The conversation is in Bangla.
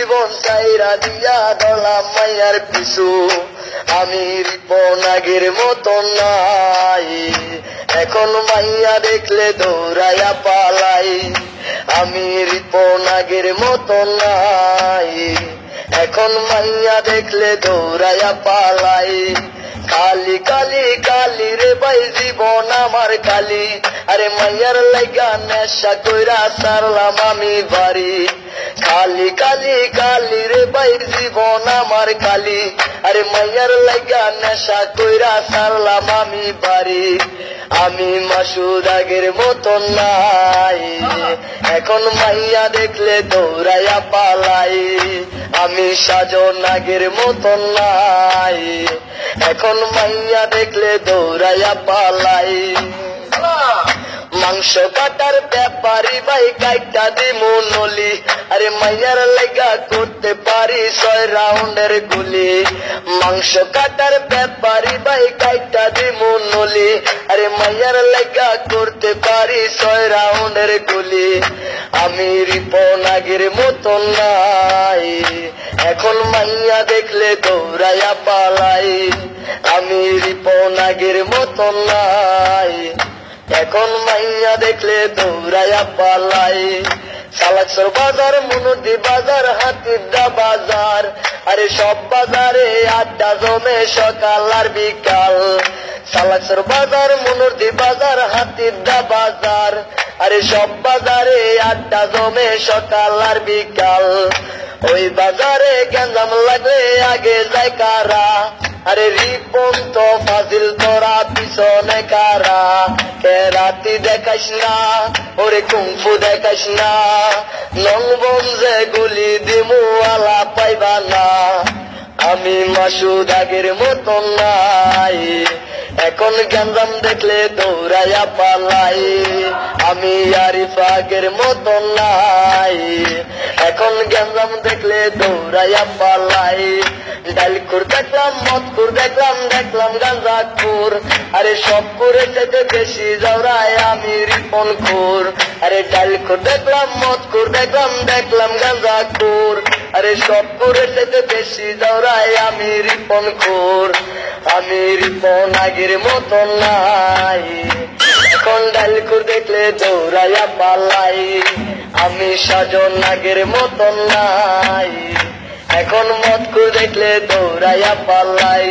জীবন চাইরা দিয়া দলাম মাইয়ার পিছু আমি রিপন আগের মতো নাই এখন মাইয়া দেখলে দৌড়াইয়া পালাই আমি রিপন আগের মতো নাই এখন মাইয়া দেখলে দৌড়াইয়া পালাই কালি কালি কালি রে ভাই জীবন আমার কালি আরে মাইয়ার লাইগা নেশা কইরা সারলাম আমি বাড়ি কালি কালি কালি রে ভাই জীবন আমার কালি আরে মাইয়ার লাইগা নেশা কইরা সারলাম আমি বাড়ি আমি মাসুদ আগের মতন নাই এখন মাইয়া দেখলে দৌড়াইয়া পালাই আমি সাজন আগের মতন নাই এখন মাইয়া দেখলে দৌড়াইয়া পালাই মাংস কাটার ব্যাপারী ভাই কাইটা দিমু নলি আরে মাইয়ার লাইগা করতে পারি 6 রাউন্ডের গুলি মাংস কাটার ব্যাপারী ভাই কাইটা দিমু নলি আরে মাইয়ার লাইগা করতে পারি 6 রাউন্ডের গুলি আমি রিপন আগের মতন নাই এখন মাইয়া দেখলে দৌড়াইয়া পালাই আমি রিপন আগের মতন নাই এখন মাইয়া দেখলে দৌড়াইয়া পালাই সালাকসর বাজার মনুদি বাজার হাতিরদা বাজার আরে সব বাজারে আড্ডা জমে সকাল আর বিকাল সালাকসর বাজার মনুদি বাজার হাতিরদা বাজার আরে সব বাজারে আড্ডা জমে সকাল আর বিকাল ওই বাজারে গেঞ্জাম লাগলে আগে যায় কারা আরে রিপন তো ফাজিল তোরা পিছনে কারা কেরাতি দেখাস না ওরে কুংফু দেখাস না লংবঞ্জে গুলি দিমু আলা পাইবা না আমি মাসুদ আগের মতন নাই এখন গেঞ্জাম দেখলে দৌড়াইয়া পালাই আমি আরিফ আগের মতন নাই এখন গেঞ্জাম দেখলে দৌড়াইয়া পালাই ডালকুর দেখলাম মদকুর দেখলাম দেখলাম গাঁজা খুর আরে সব করে যেতে বেশি যাওরায় আমি রিপন খুর আরে ডালকুর দেখলাম মদকুর দেখলাম দেখলাম গাঁজা খুর আরে সব করে যেতে বেশি যাওরায় আমি রিপন খুর আমি রিপন আগের মতন নাই এখন ডালকুর দেখলে দৌড়াইয়া পালাই আমি সাজন আগের মতন নাই এখন মদকুর দেখলে দৌড়াইয়া পালাই